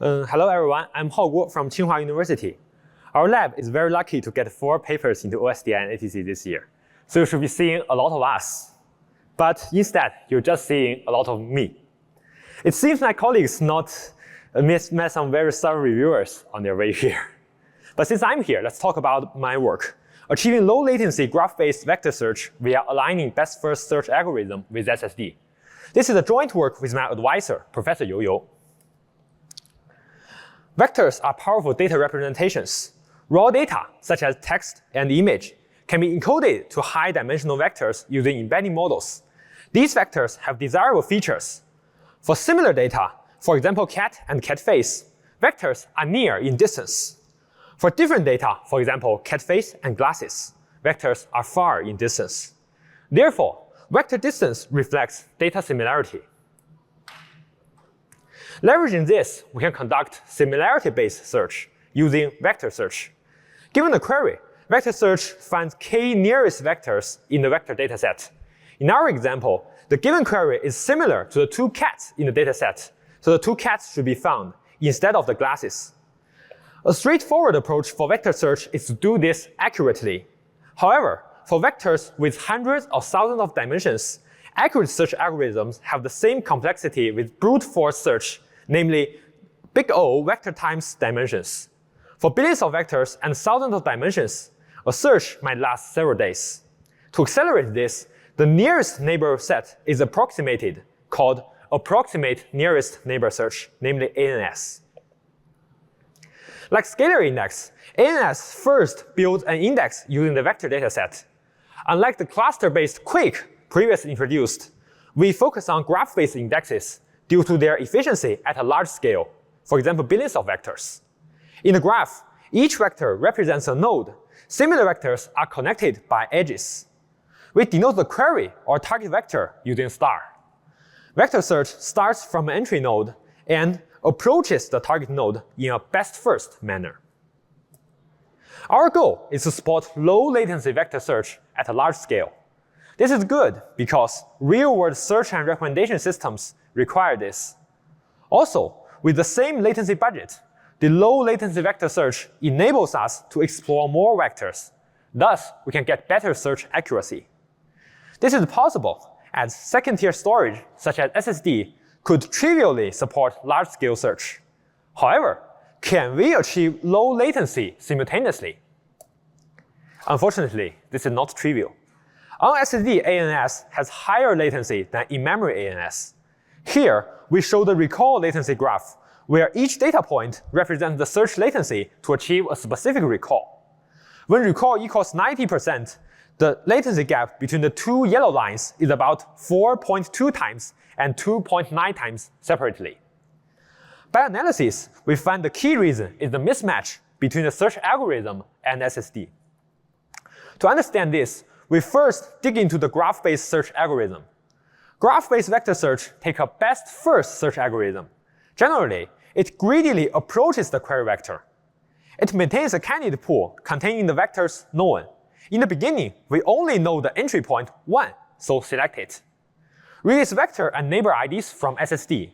Hello everyone, I'm Guo from Tsinghua University. Our lab is very lucky to get 4 papers into OSDI and ATC this year, so you should be seeing a lot of us. But instead, you're just seeing a lot of me. It seems my colleagues met some very thorough reviewers on their way here. But since I'm here, let's talk about my work. Achieving low latency graph-based vector search via aligning best first search algorithm with SSD. This is a joint work with my advisor, Professor Youyou. Vectors are powerful data representations. Raw data, such as text and image, can be encoded to high-dimensional vectors using embedding models. These vectors have desirable features. For similar data, for example cat and cat face, vectors are near in distance. For different data, for example cat face and glasses, vectors are far in distance. Therefore, vector distance reflects data similarity. Leveraging this, we can conduct similarity-based search using vector search. Given the query, vector search finds k nearest vectors in the vector dataset. In our example, the given query is similar to the 2 cats in the dataset, so the 2 cats should be found instead of the glasses. A straightforward approach for vector search is to do this accurately. However, for vectors with hundreds or thousands of dimensions, accurate search algorithms have the same complexity with brute force search, namely big O vector times dimensions. For billions of vectors and thousands of dimensions, a search might last several days. To accelerate this, the nearest neighbor set is approximated, called approximate nearest neighbor search, namely ANS. Like scalar index, ANS first builds an index using the vector dataset. Unlike the cluster-based Quick previously introduced, we focus on graph-based indexes due to their efficiency at a large scale, for example billions of vectors. In the graph, each vector represents a node. Similar vectors are connected by edges. We denote the query or target vector using star. Vector search starts from an entry node and approaches the target node in a best first manner. Our goal is to support low latency vector search at a large scale. This is good because real-world search and recommendation systems require this. Also, with the same latency budget, the low latency vector search enables us to explore more vectors. Thus, we can get better search accuracy. This is possible as second-tier storage, such as SSD, could trivially support large-scale search. However, can we achieve low latency simultaneously? Unfortunately, this is not trivial. On SSD, ANS has higher latency than in-memory ANS. Here, we show the recall latency graph, where each data point represents the search latency to achieve a specific recall. When recall equals 90%, the latency gap between the 2 yellow lines is about 4.2 times and 2.9 times separately. By analysis, we find the key reason is the mismatch between the search algorithm and SSD. To understand this, we first dig into the graph-based search algorithm. Graph-based vector search takes a best first search algorithm. Generally, it greedily approaches the query vector. It maintains a candidate pool containing the vectors known. In the beginning, we only know the entry point 1, so select it. Read its vector and neighbor IDs from SSD.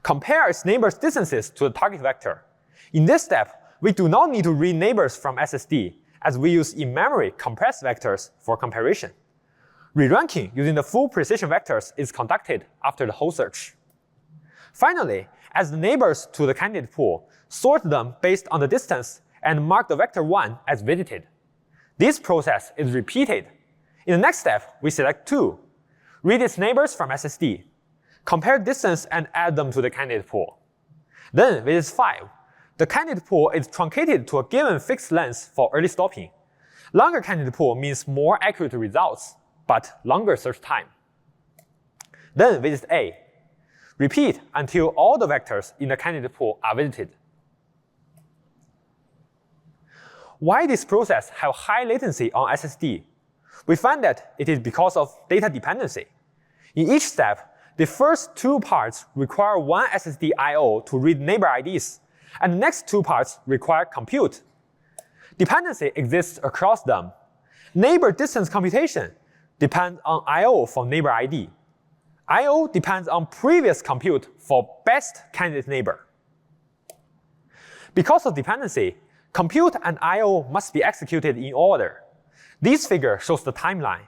Compare its neighbors' distances to the target vector. In this step, we do not need to read neighbors from SSD, as we use in-memory compressed vectors for comparison. Re-ranking using the full precision vectors is conducted after the whole search. Finally, as the neighbors to the candidate pool, sort them based on the distance and mark the vector 1 as visited. This process is repeated. In the next step, we select 2. Read its neighbors from SSD. Compare distance and add them to the candidate pool. Then, visit 5. The candidate pool is truncated to a given fixed length for early stopping. Longer candidate pool means more accurate results, but longer search time. Then visit A. Repeat until all the vectors in the candidate pool are visited. Why this process have high latency on SSD? We find that it is because of data dependency. In each step, the first 2 parts require 1 SSD I/O to read neighbor IDs, and the next 2 parts require compute. Dependency exists across them. Neighbor distance computation depends on I/O for neighbor ID. I/O depends on previous compute for best candidate neighbor. Because of dependency, compute and I/O must be executed in order. This figure shows the timeline.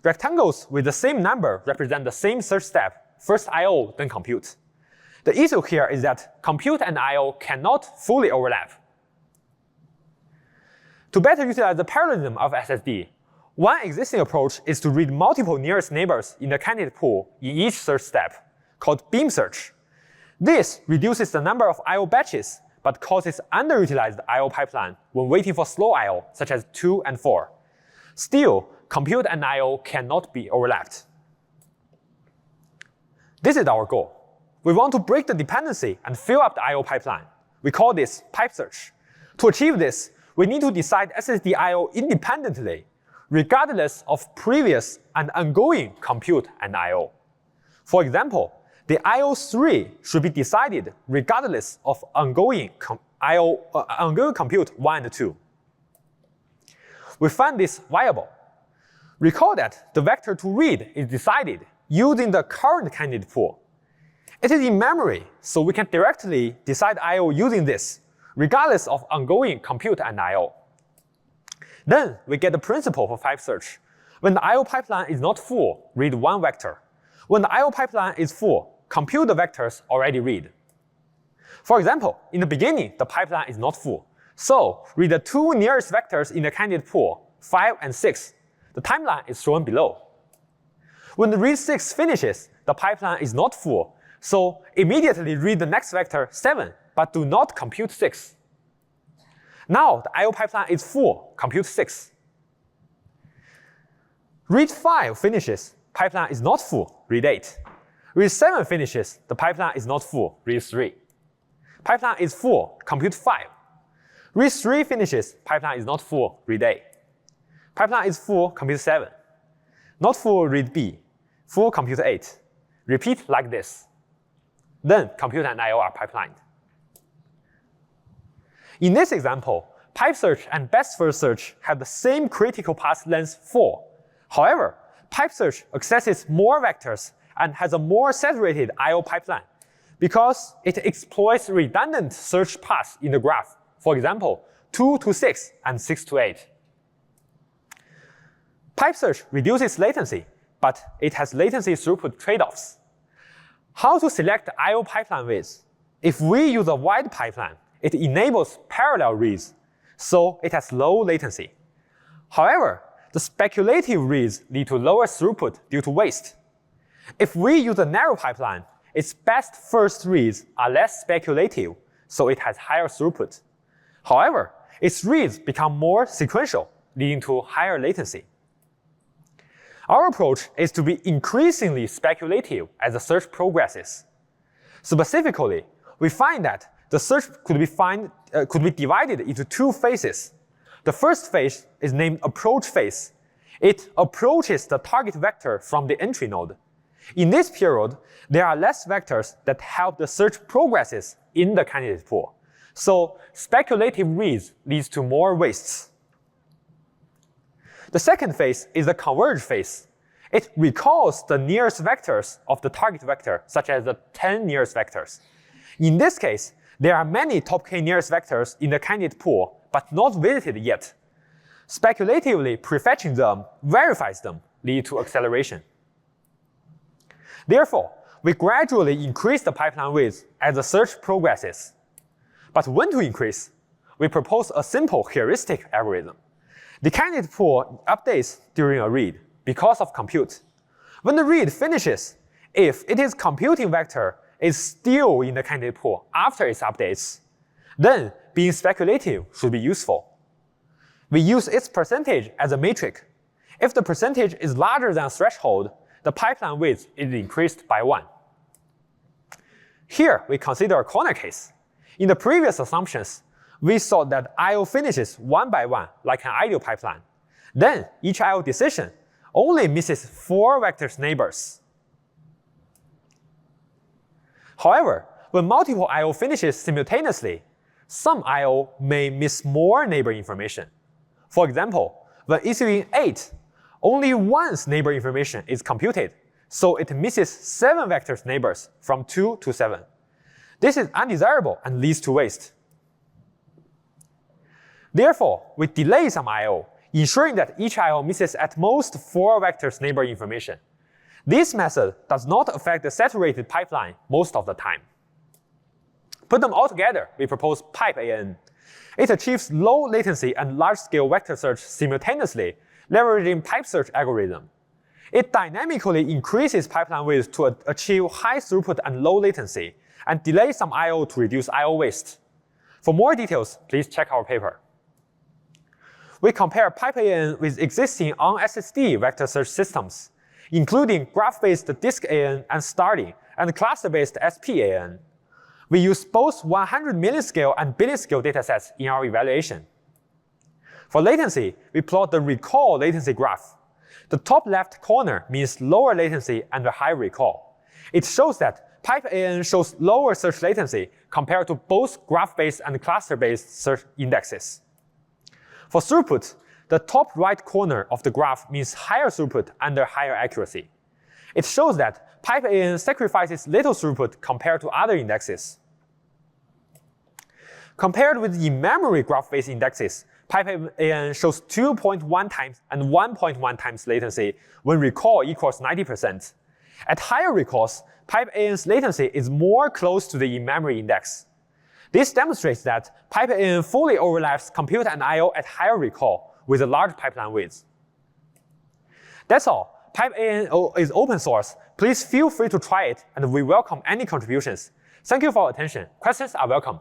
Rectangles with the same number represent the same search step, first I/O, then compute. The issue here is that compute and I/O cannot fully overlap. To better utilize the parallelism of SSD, one existing approach is to read multiple nearest neighbors in the candidate pool in each search step, called beam search. This reduces the number of I/O batches, but causes underutilized I/O pipeline when waiting for slow I/O, such as 2 and 4. Still, compute and I/O cannot be overlapped. This is our goal. We want to break the dependency and fill up the I/O pipeline. We call this pipe search. To achieve this, we need to decide SSD I/O independently, regardless of previous and ongoing compute and I/O. For example, the I/O3 should be decided regardless of ongoing compute 1 and 2. We find this viable. Recall that the vector to read is decided using the current candidate pool. It is in memory, so we can directly decide I/O using this, regardless of ongoing compute and I/O. Then we get the principle for pipe search. When the I/O pipeline is not full, read one vector. When the I/O pipeline is full, compute the vectors already read. For example, in the beginning, the pipeline is not full. So read the 2 nearest vectors in the candidate pool, 5 and 6. The timeline is shown below. When the read 6 finishes, the pipeline is not full. So immediately read the next vector, 7, but do not compute 6. Now the I/O pipeline is full, compute 6. Read 5 finishes, pipeline is not full, read 8. Read 7 finishes, the pipeline is not full, read 3. Pipeline is full, compute 5. Read 3 finishes, pipeline is not full, read A. Pipeline is full, compute 7. Not full, read B. Full, compute 8. Repeat like this. Then compute and I/O are pipelined. In this example, pipe search and best first search have the same critical path length 4. However, pipe search accesses more vectors and has a more saturated I/O pipeline because it exploits redundant search paths in the graph. For example, 2 to 6 and 6 to 8. Pipe search reduces latency, but it has latency throughput trade-offs. How to select the I/O pipeline width? If we use a wide pipeline, it enables parallel reads, so it has low latency. However, the speculative reads lead to lower throughput due to waste. If we use a narrow pipeline, its best first reads are less speculative, so it has higher throughput. However, its reads become more sequential, leading to higher latency. Our approach is to be increasingly speculative as the search progresses. Specifically, we find that the search could be divided into 2 phases. The first phase is named approach phase. It approaches the target vector from the entry node. In this period, there are less vectors that help the search progresses in the candidate pool. So speculative reads leads to more wastes. The second phase is the converge phase. It recalls the nearest vectors of the target vector, such as the 10 nearest vectors. In this case, there are many top k nearest vectors in the candidate pool, but not visited yet. Speculatively prefetching them verifies them, leading to acceleration. Therefore, we gradually increase the pipeline width as the search progresses. But when to increase? We propose a simple heuristic algorithm. The candidate pool updates during a read because of compute. When the read finishes, if it is computing vector is still in the candidate pool after its updates, then being speculative should be useful. We use its percentage as a metric. If the percentage is larger than threshold, the pipeline width is increased by 1. Here, we consider a corner case. In the previous assumptions, we thought that I/O finishes 1 by 1 like an ideal pipeline. Then each I/O decision only misses 4 vectors neighbors. However, when multiple I/O finishes simultaneously, some I/O may miss more neighbor information. For example, when issuing 8, only once neighbor information is computed, so it misses 7 vectors neighbors from 2 to 7. This is undesirable and leads to waste. Therefore, we delay some I/O, ensuring that each I/O misses at most 4 vectors neighbor information. This method does not affect the saturated pipeline most of the time. Put them all together, we propose PipeANN. It achieves low latency and large-scale vector search simultaneously, leveraging pipe search algorithm. It dynamically increases pipeline width to achieve high throughput and low latency, and delays some I/O to reduce I/O waste. For more details, please check our paper. We compare PipeANN with existing on-SSD vector search systems, including graph-based DiskANN and Starling, and cluster-based SPANN. We use both 100 million-scale and billion-scale datasets in our evaluation. For latency, we plot the recall latency graph. The top left corner means lower latency and high recall. It shows that PipeANN shows lower search latency compared to both graph-based and cluster-based search indexes. For throughput, the top right corner of the graph means higher throughput and higher accuracy. It shows that PipeANN sacrifices little throughput compared to other indexes. Compared with in-memory graph-based indexes, PipeANN shows 2.1 times and 1.1 times latency when recall equals 90%. At higher recalls, PipeANN's latency is more close to the in-memory index. This demonstrates that PipeANN fully overlaps compute and I/O at higher recall with a large pipeline width. That's all. PipeANN is open source. Please feel free to try it, and we welcome any contributions. Thank you for your attention. Questions are welcome.